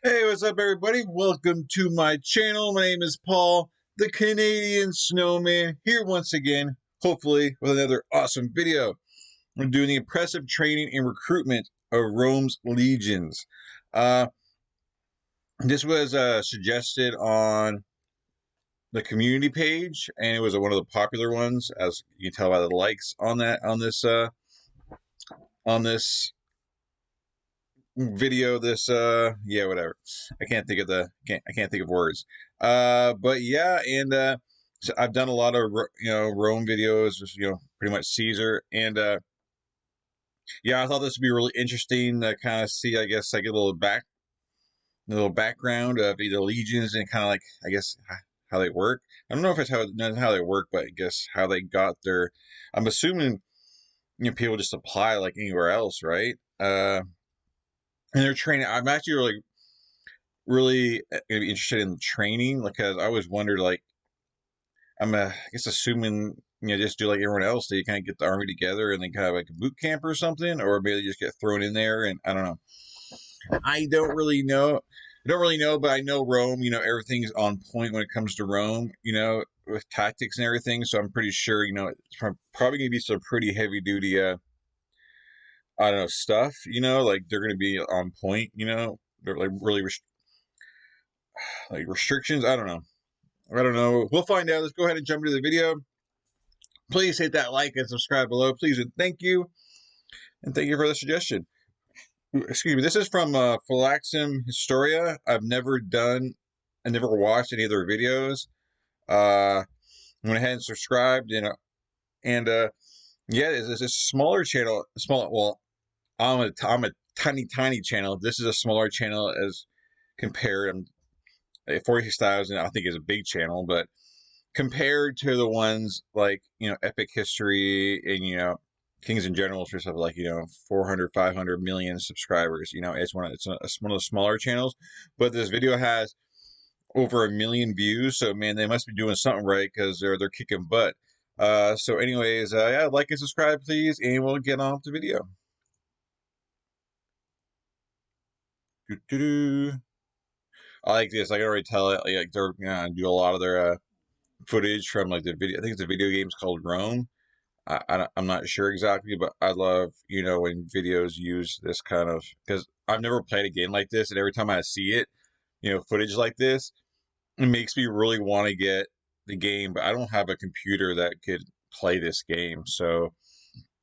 Hey, what's up, everybody? Welcome to my channel. My name is Paul, the Canadian Snowman, here once again, hopefully with another awesome video. I'm doing the impressive training and recruitment of Rome's legions. Uh, this was suggested on the community page, and it was one of the popular ones, as you can tell by the likes on that on this video. Yeah, whatever. I can't think of words. But yeah, and so I've done a lot of Rome videos, just, pretty much Caesar, and yeah, I thought this would be really interesting to kind of see, I guess, like a little background of either legions and kind of like, I guess, how they work. I don't know if it's not how they work, but I guess how they got their. I'm assuming people just apply like anywhere else, right? And they're training. I'm actually really gonna be interested in the training because I always wondered, like, I guess assuming just do like everyone else, they kind of get the army together and then kind of like a boot camp or something, or maybe they just get thrown in there, and I don't know. I don't really know. I don't really know, but I know Rome. Everything's on point when it comes to Rome. With tactics and everything. So I'm pretty sure. It's probably gonna be some pretty heavy duty. I don't know, stuff. Like they're gonna be on point. They're like really like restrictions. I don't know. I don't know. We'll find out. Let's go ahead and jump into the video. Please hit that like and subscribe below. Please and thank you. And thank you for the suggestion. Excuse me. This is from Philaxim Historia. I never watched any of their videos. Went ahead and subscribed, and yeah, it's a smaller channel. Well, I'm a tiny channel. This is a smaller channel as compared. 46,000, I think, is a big channel, but compared to the ones like Epic History and Kings and Generals or stuff, like 400 500 million subscribers, it's one of the smaller channels, but this video has over 1 million views, so man, they must be doing something right because they're kicking butt. So anyways, yeah, like and subscribe please, and we'll get on with the video. Doo-doo-doo. I like this. I can already tell it. Like they're gonna do a lot of their footage from like the video. I think it's a video game's called Rome. I'm not sure exactly, but I love when videos use this kind of, because I've never played a game like this, and every time I see it, footage like this, it makes me really want to get the game, but I don't have a computer that could play this game, so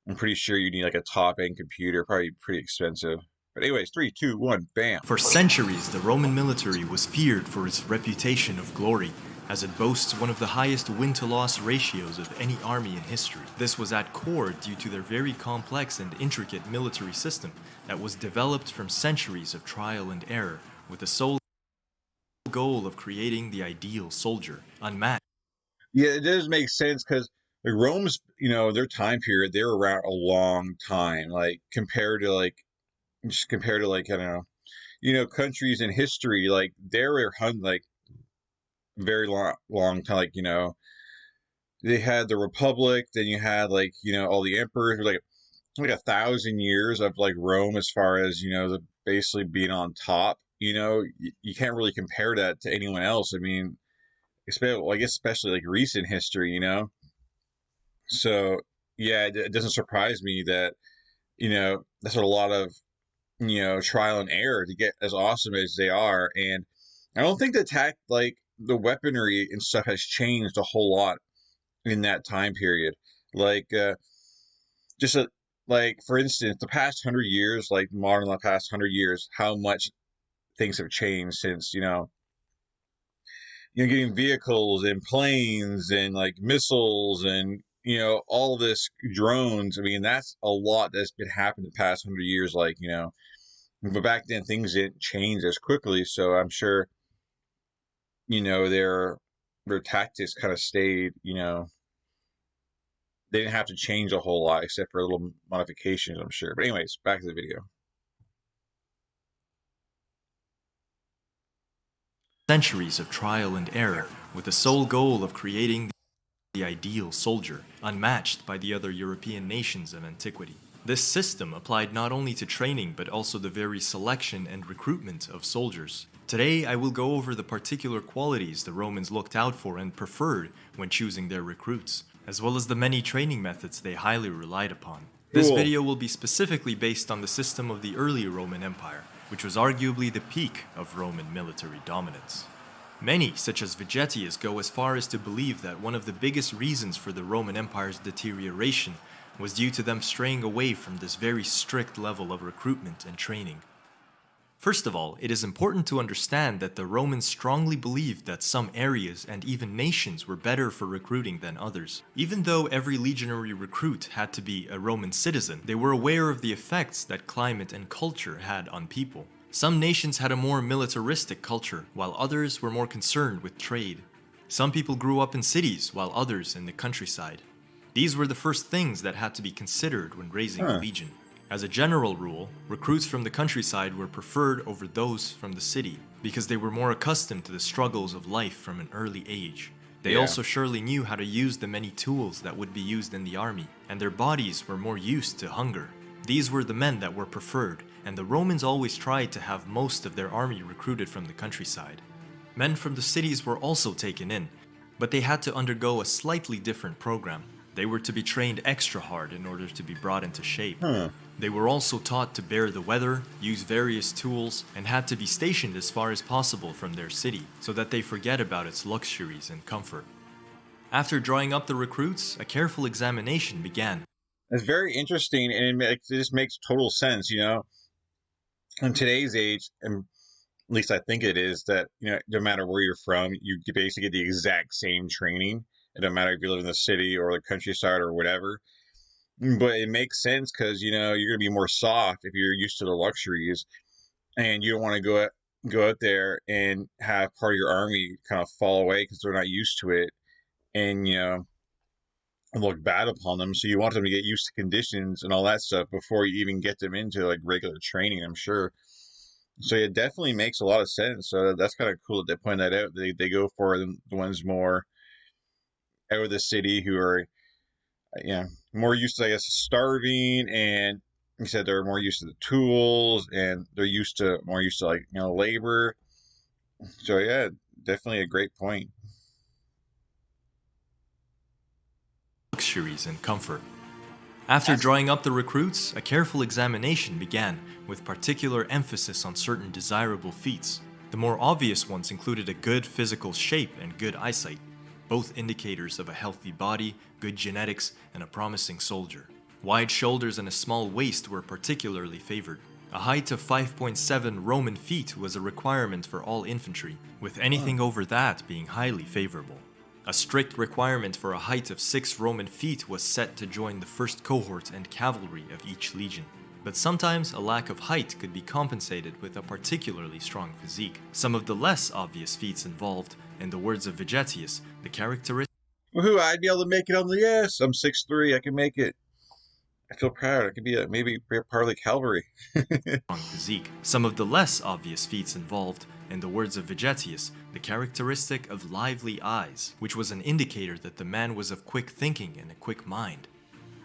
I'm pretty sure you need like a top end computer, probably pretty expensive. But anyways, 3, 2, 1, bam. For centuries, the Roman military was feared for its reputation of glory, as it boasts one of the highest win-to-loss ratios of any army in history. This was at core due to their very complex and intricate military system that was developed from centuries of trial and error, with the sole goal of creating the ideal soldier, unmatched. Yeah, it does make sense because like Rome's, their time period, they were around a long time, like compared to like, I don't know, countries in history, like they were like very long time, like they had the Republic, then you had like all the emperors, like 1,000 years of like Rome as far as basically being on top. You can't really compare that to anyone else. I mean, especially, well, I guess especially like recent history. So yeah, it doesn't surprise me that that's what a lot of trial and error to get as awesome as they are. And I don't think like the weaponry and stuff has changed a whole lot in that time period. Like just like for instance, the past 100 years, like modern the past 100 years, how much things have changed since getting vehicles and planes and like missiles and all this drones. I mean, that's a lot that's been happening the past 100 years. Like but back then things didn't change as quickly, so I'm sure their tactics kind of stayed. They didn't have to change a whole lot except for little modifications, I'm sure. But anyways, back to the video. Centuries of trial and error, with the sole goal of creating the ideal soldier, unmatched by the other European nations of antiquity. This system applied not only to training but also the very selection and recruitment of soldiers. Today, I will go over the particular qualities the Romans looked out for and preferred when choosing their recruits, as well as the many training methods they highly relied upon. This Cool. video will be specifically based on the system of the early Roman Empire, which was arguably the peak of Roman military dominance. Many, such as Vegetius, go as far as to believe that one of the biggest reasons for the Roman Empire's deterioration was due to them straying away from this very strict level of recruitment and training. First of all, it is important to understand that the Romans strongly believed that some areas and even nations were better for recruiting than others. Even though every legionary recruit had to be a Roman citizen, they were aware of the effects that climate and culture had on people. Some nations had a more militaristic culture, while others were more concerned with trade. Some people grew up in cities, while others in the countryside. These were the first things that had to be considered when raising a legion. As a general rule, recruits from the countryside were preferred over those from the city because they were more accustomed to the struggles of life from an early age. They also surely knew how to use the many tools that would be used in the army, and their bodies were more used to hunger. These were the men that were preferred, and the Romans always tried to have most of their army recruited from the countryside. Men from the cities were also taken in, but they had to undergo a slightly different program. They were to be trained extra hard in order to be brought into shape. They were also taught to bear the weather, use various tools, and had to be stationed as far as possible from their city, so that they forget about its luxuries and comfort. After drawing up the recruits, a careful examination began. It's very interesting, and it just makes total sense, in today's age, and at least I think it is, that, no matter where you're from, you basically get the exact same training. It don't matter if you live in the city or the countryside or whatever. But it makes sense because, you're going to be more soft if you're used to the luxuries, and you don't want to go out there and have part of your army kind of fall away because they're not used to it, and, look bad upon them. So you want them to get used to conditions and all that stuff before you even get them into like regular training, I'm sure. So it definitely makes a lot of sense. So that's kind of cool that they point that out. They go for the ones more out of the city who are, more used to, I guess, starving, and you said they're more used to the tools, and they're more used to, like, labor. So yeah, definitely a great point. Luxuries and comfort. After drawing up the recruits, a careful examination began, with particular emphasis on certain desirable feats. The more obvious ones included a good physical shape and good eyesight, both indicators of a healthy body, good genetics, and a promising soldier. Wide shoulders and a small waist were particularly favored. A height of 5.7 Roman feet was a requirement for all infantry, with anything over that being highly favorable. A strict requirement for a height of 6 Roman feet was set to join the first cohort and cavalry of each legion. But sometimes a lack of height could be compensated with a particularly strong physique. Some of the less obvious feats involved, in the words of Vegetius, the characteristic Woohoo! I'd be able to make it on the yes. I'm 6'3". I can make it. I feel proud. I could be maybe part of the cavalry. strong physique. Some of the less obvious feats involved, in the words of Vegetius, the characteristic of lively eyes, which was an indicator that the man was of quick thinking and a quick mind.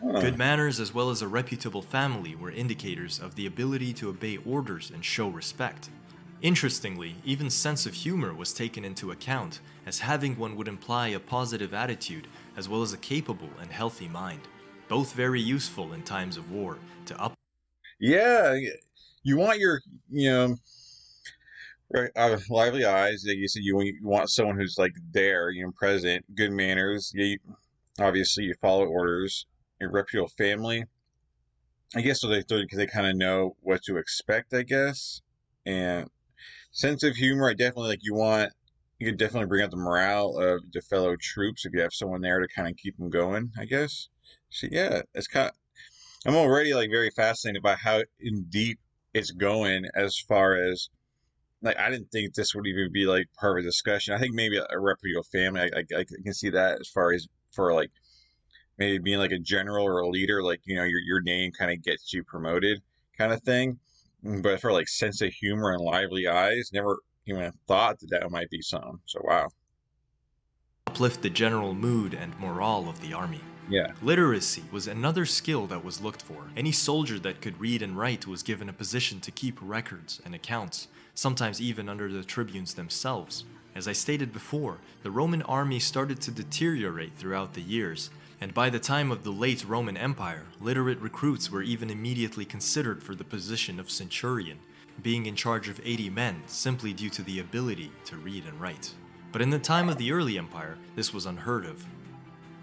Good manners as well as a reputable family were indicators of the ability to obey orders and show respect. Interestingly, even sense of humor was taken into account, as having one would imply a positive attitude as well as a capable and healthy mind, both very useful in times of war to up. Yeah, you want your, right, lively eyes. Like you said, you want someone who's like there, present, good manners. Obviously, you follow orders. A reputable family. I guess so because they kind of know what to expect, I guess. And sense of humor, I definitely like. You could definitely bring up the morale of the fellow troops if you have someone there to kind of keep them going, I guess. So yeah, it's kind of. I'm already like very fascinated by how in deep it's going as far as, like, I didn't think this would even be like part of a discussion. I think maybe a reputable family. I can see that as far as for like maybe being like a general or a leader, like, your name kind of gets you promoted kind of thing. But for like sense of humor and lively eyes, never even thought that might be something. So wow. Uplift the general mood and morale of the army. Yeah. Literacy was another skill that was looked for. Any soldier that could read and write was given a position to keep records and accounts, sometimes even under the tribunes themselves. As I stated before, the Roman army started to deteriorate throughout the years, and by the time of the late Roman Empire, literate recruits were even immediately considered for the position of centurion, being in charge of 80 men simply due to the ability to read and write. But in the time of the early empire, this was unheard of.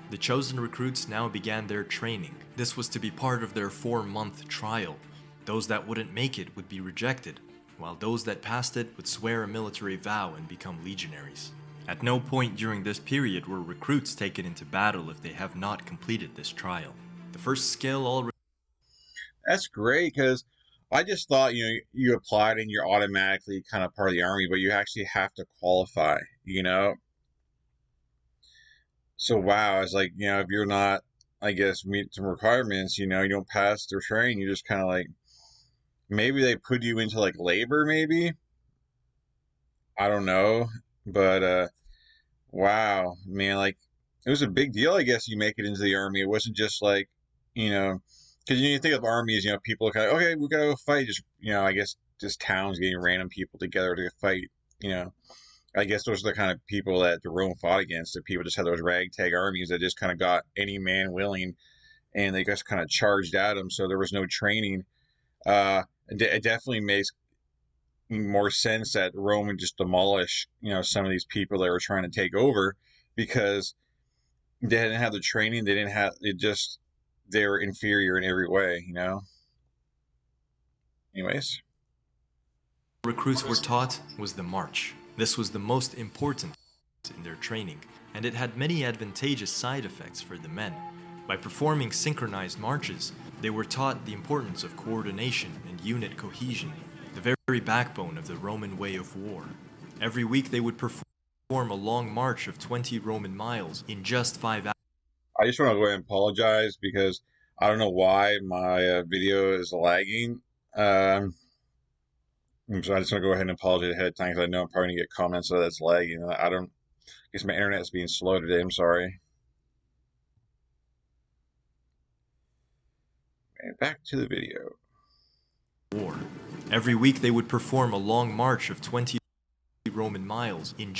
The chosen recruits now began their training. This was to be part of their 4-month trial. Those that wouldn't make it would be rejected, while those that passed it would swear a military vow and become legionaries. At no point during this period were recruits taken into battle if they have not completed this trial. The first skill all That's great because I just thought, you applied and you're automatically kind of part of the army, but you actually have to qualify, you know? So, wow, it's like, if you're not, I guess, meet some requirements, you don't pass their training, you just kind of like, maybe they put you into like labor, maybe? I don't know. But, wow, man, like, it was a big deal, I guess, you make it into the army. It wasn't just like, you know, because you think of armies, people are kind of, okay, we gotta go fight. Just, I guess just towns getting random people together to fight, you know. I guess those are the kind of people that the Rome fought against. That people just had those ragtag armies that just kind of got any man willing, and they just kind of charged at them. So there was no training. It definitely makes more sense that Rome would just demolish, some of these people that were trying to take over, because they didn't have the training. They didn't have it. Just they were inferior in every way. Anyways, recruits were taught was the march. This was the most important in their training, and it had many advantageous side effects for the men. By performing synchronized marches, they were taught the importance of coordination and unit cohesion, the very backbone of the Roman way of war. Every week they would perform a long march of 20 Roman miles in just 5 hours. I just want to go ahead and apologize because I don't know why my video is lagging. So I just want to go ahead and apologize ahead of time because I know I'm probably going to get comments that it's lagging. I don't guess my internet's being slow today. I'm sorry. And back to the video. War. Every week they would perform a long march of 20 Roman miles in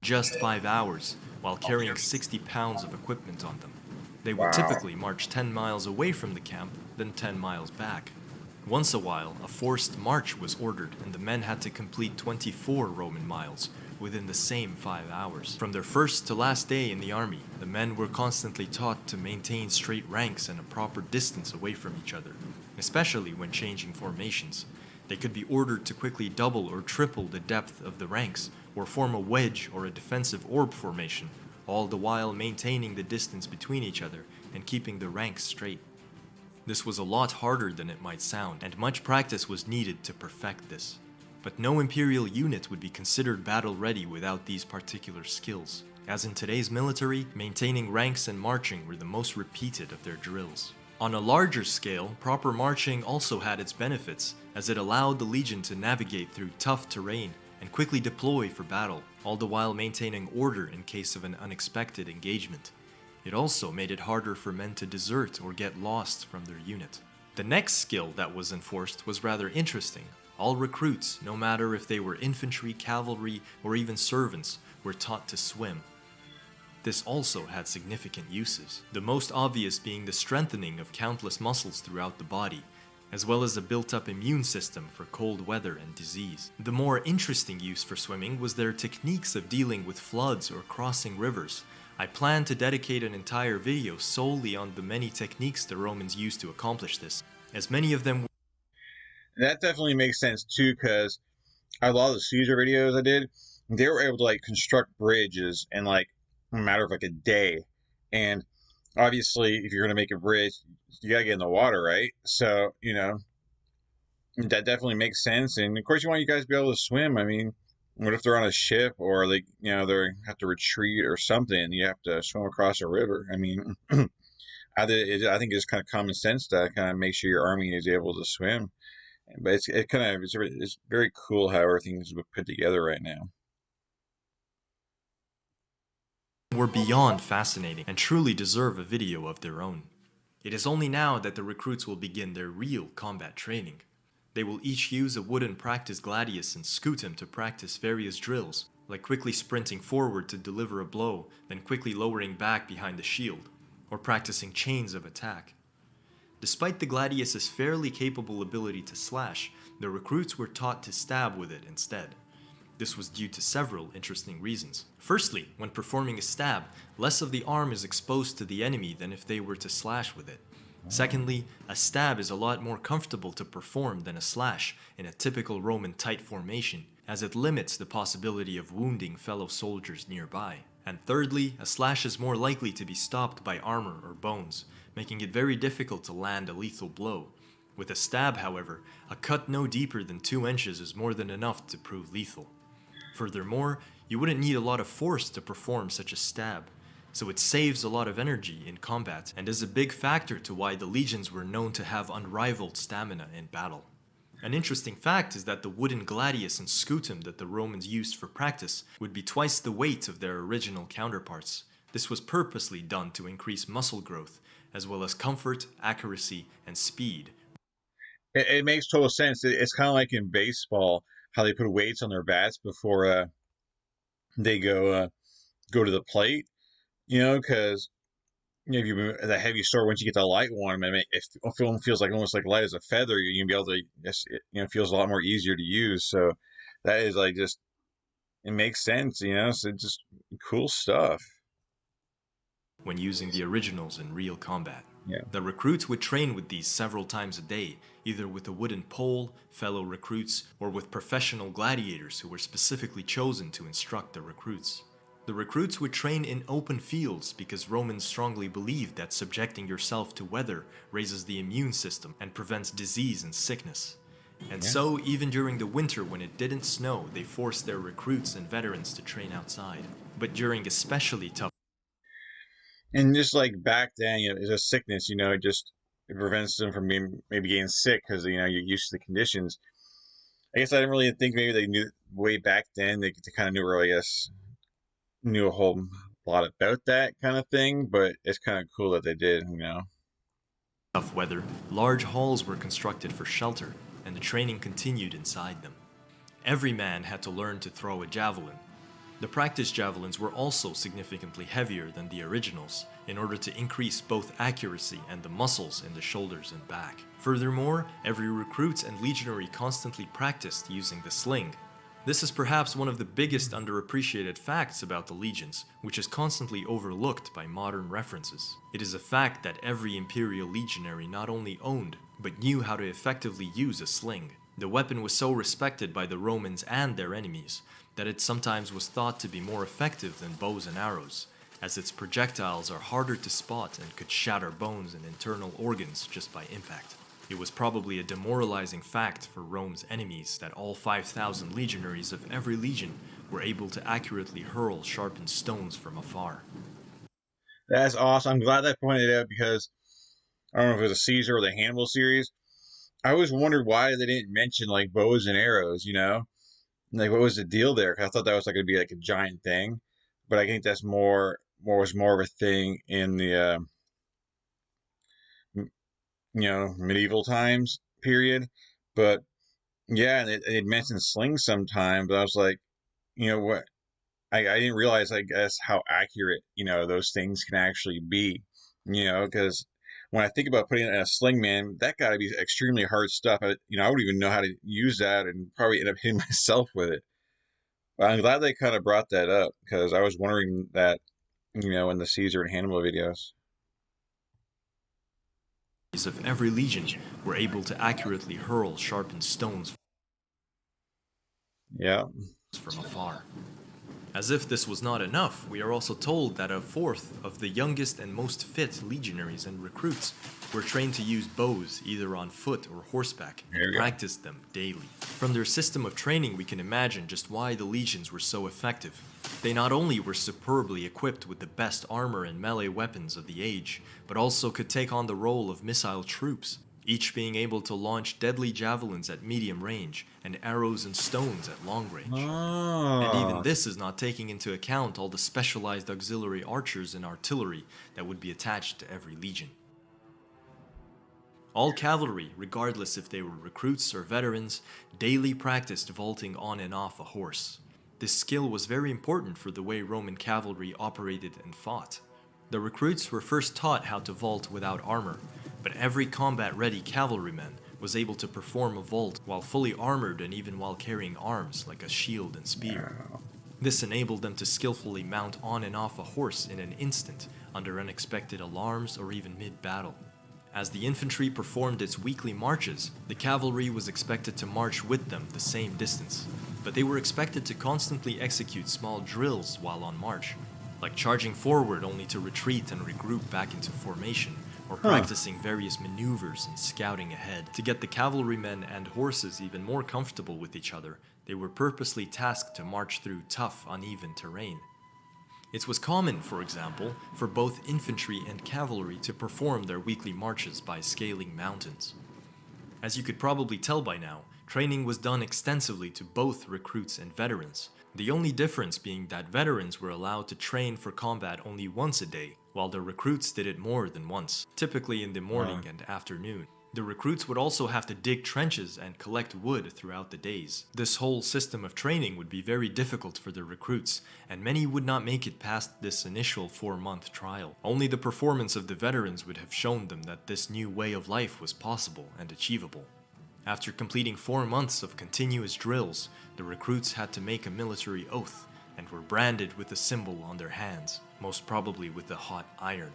just 5 hours, while carrying 60 pounds of equipment on them. They would Wow. typically march 10 miles away from the camp, then 10 miles back. Once a while, a forced march was ordered, and the men had to complete 24 Roman miles within the same 5 hours. From their first to last day in the army, the men were constantly taught to maintain straight ranks and a proper distance away from each other, especially when changing formations. They could be ordered to quickly double or triple the depth of the ranks, or form a wedge or a defensive orb formation, all the while maintaining the distance between each other and keeping the ranks straight. This was a lot harder than it might sound, and much practice was needed to perfect this. But no imperial unit would be considered battle-ready without these particular skills. As in today's military, maintaining ranks and marching were the most repeated of their drills. On a larger scale, proper marching also had its benefits, as it allowed the legion to navigate through tough terrain and quickly deploy for battle, all the while maintaining order in case of an unexpected engagement. It also made it harder for men to desert or get lost from their unit. The next skill that was enforced was rather interesting. All recruits, no matter if they were infantry, cavalry, or even servants, were taught to swim. This also had significant uses, the most obvious being the strengthening of countless muscles throughout the body, as well as a built-up immune system for cold weather and disease. The more interesting use for swimming was their techniques of dealing with floods or crossing rivers. I plan to dedicate an entire video solely on the many techniques the Romans used to accomplish this, as many of them That definitely makes sense too, because a lot of the Caesar videos I did, they were able to like construct bridges in like a matter of like a day. And obviously, if you're going to make a bridge, you got to get in the water, right? So, that definitely makes sense. And of course, you want you guys to be able to swim. I mean, what if they're on a ship or like, they have to retreat or something? You have to swim across a river. I mean, I think it's kind of common sense to kind of make sure your army is able to swim. But it's very cool how everything's put together right now. were beyond fascinating and truly deserve a video of their own. It is only now that the recruits will begin their real combat training. They will each use a wooden practice gladius and scutum to practice various drills, like quickly sprinting forward to deliver a blow, then quickly lowering back behind the shield, or practicing chains of attack. Despite the gladius's fairly capable ability to slash, the recruits were taught to stab with it instead. This was due to several interesting reasons. Firstly, when performing a stab, less of the arm is exposed to the enemy than if they were to slash with it. Secondly, a stab is a lot more comfortable to perform than a slash in a typical Roman tight formation, as it limits the possibility of wounding fellow soldiers nearby. And thirdly, a slash is more likely to be stopped by armor or bones, making it very difficult to land a lethal blow. With a stab, however, a cut no deeper than 2 inches is more than enough to prove lethal. Furthermore, you wouldn't need a lot of force to perform such a stab, so it saves a lot of energy in combat and is a big factor to why the legions were known to have unrivaled stamina in battle. An interesting fact is that the wooden gladius and scutum that the Romans used for practice would be twice the weight of their original counterparts. This was purposely done to increase muscle growth, as well as comfort, accuracy, and speed. It makes total sense. It's kind of like in baseball, how they put weights on their bats before they go to the plate. Because if you the heavy sore, once you get the light one, I mean, if film feels like almost like light as a feather, you can be able to. It feels a lot more easier to use. So that is like just it makes sense. So just cool stuff. When using the originals in real combat, Yeah. the recruits would train with these several times a day, either with a wooden pole, fellow recruits, or with professional gladiators who were specifically chosen to instruct the recruits. The recruits would train in open fields because Romans strongly believed that subjecting yourself to weather raises the immune system and prevents disease and sickness. And Yeah. so, even during the winter when it didn't snow, they forced their recruits and veterans to train outside. But during especially tough And just like back then, it's a sickness. It prevents them from being maybe getting sick because you're used to the conditions. I guess I didn't really think maybe they knew way back then. They kind of knew, or I guess knew a whole lot about that kind of thing. But it's kind of cool that they did. weather, large halls were constructed for shelter, and the training continued inside them. Every man had to learn to throw a javelin. The practice javelins were also significantly heavier than the originals, in order to increase both accuracy and the muscles in the shoulders and back. Furthermore, every recruit and legionary constantly practiced using the sling. This is perhaps one of the biggest underappreciated facts about the legions, which is constantly overlooked by modern references. It is a fact that every imperial legionary not only owned, but knew how to effectively use a sling. The weapon was so respected by the Romans and their enemies that it sometimes was thought to be more effective than bows and arrows, as its projectiles are harder to spot and could shatter bones and internal organs just by impact. It was probably a demoralizing fact for Rome's enemies that all 5,000 legionaries of every legion were able to accurately hurl sharpened stones from afar. That's awesome. I'm glad that pointed out because I don't know if it was a Caesar or the Hannibal series. I always wondered why they didn't mention like bows and arrows. Like what was the deal there? 'Cause I thought that was like going to be like a giant thing, but I think that's more of a thing in the medieval times period. But yeah, and it mentioned slings sometime, but I was like, what? I didn't realize, I guess, how accurate those things can actually be. Because when I think about putting it in a sling, man, that got to be extremely hard stuff. I wouldn't even know how to use that, and probably end up hitting myself with it. But I'm glad they kind of brought that up because I was wondering that, in the Caesar and Hannibal videos. Of every legion were able to accurately hurl sharpened stones Yeah. from afar. As if this was not enough, we are also told that a fourth of the youngest and most fit legionaries and recruits were trained to use bows either on foot or horseback and practiced them daily. From their system of training, we can imagine just why the legions were so effective. They not only were superbly equipped with the best armor and melee weapons of the age, but also could take on the role of missile troops. each being able to launch deadly javelins at medium range and arrows and stones at long range. And even Oh. this is not taking into account all the specialized auxiliary archers and artillery that would be attached to every legion. All cavalry, regardless if they were recruits or veterans, daily practiced vaulting on and off a horse. This skill was very important for the way Roman cavalry operated and fought. The recruits were first taught how to vault without armor, but every combat-ready cavalryman was able to perform a vault while fully armored and even while carrying arms like a shield and spear. This enabled them to skillfully mount on and off a horse in an instant under unexpected alarms or even mid-battle. As the infantry performed its weekly marches, the cavalry was expected to march with them the same distance, but they were expected to constantly execute small drills while on march, like charging forward only to retreat and regroup back into formation, or practicing various maneuvers and scouting ahead. To get the cavalrymen and horses even more comfortable with each other, they were purposely tasked to march through tough, uneven terrain. It was common, for example, for both infantry and cavalry to perform their weekly marches by scaling mountains. As you could probably tell by now, training was done extensively to both recruits and veterans, the only difference being that veterans were allowed to train for combat only once a day, while the recruits did it more than once, typically in the morning and afternoon. The recruits would also have to dig trenches and collect wood throughout the days. This whole system of training would be very difficult for the recruits, and many would not make it past this initial 4-month trial. Only the performance of the veterans would have shown them that this new way of life was possible and achievable. After completing 4 months of continuous drills, the recruits had to make a military oath and were branded with a symbol on their hands, most probably with a hot iron.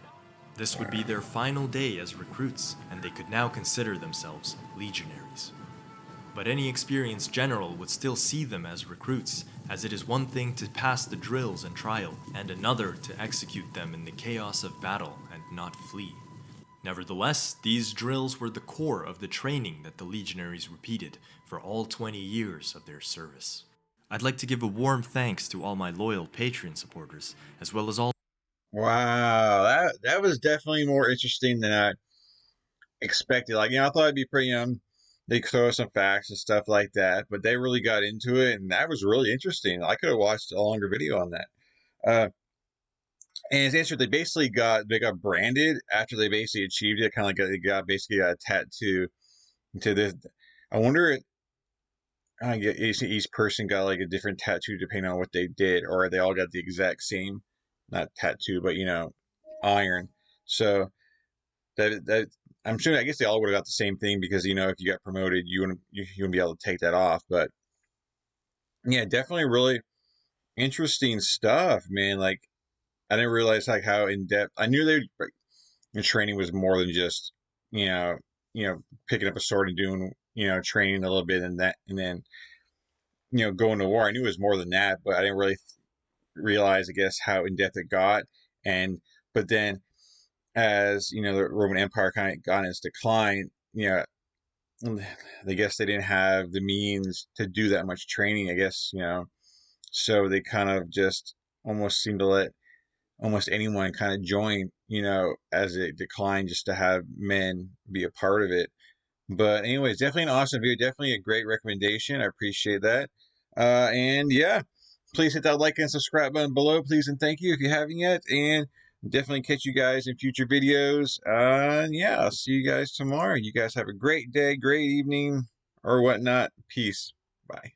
This would be their final day as recruits, and they could now consider themselves legionaries. But any experienced general would still see them as recruits, as it is one thing to pass the drills and trial, and another to execute them in the chaos of battle and not flee. Nevertheless, these drills were the core of the training that the legionaries repeated for all 20 years of their service. I'd like to give a warm thanks to all my loyal Patreon supporters, as well as all. Wow, that was definitely more interesting than I expected. Like, I thought it'd be pretty they throw some facts and stuff like that, but they really got into it, and that was really interesting. I could have watched a longer video on that. And it's interesting. They got branded after they basically achieved it. Kind of like basically got a tattoo to this. I wonder. I get each person got like a different tattoo depending on what they did, or they all got the exact same, not tattoo, but iron. So that I'm sure. I guess they all would have got the same thing because if you got promoted, you wouldn't be able to take that off. But yeah, definitely really interesting stuff, man. Like I didn't realize like how in depth. I knew the training was more than just you know picking up a sword and doing training a little bit and then going to war. I knew it was more than that, but I didn't really realize, I guess, how in depth it got. But then as the Roman Empire kind of got in its decline, I guess they didn't have the means to do that much training. I guess so they kind of just almost seemed to let almost anyone kind of join, as it declined, just to have men be a part of it. But anyways, definitely an awesome video. Definitely a great recommendation. I appreciate that. And yeah, please hit that like and subscribe button below, please, and thank you if you haven't yet. And definitely catch you guys in future videos. And yeah, I'll see you guys tomorrow. You guys have a great day, great evening, or whatnot. Peace. Bye.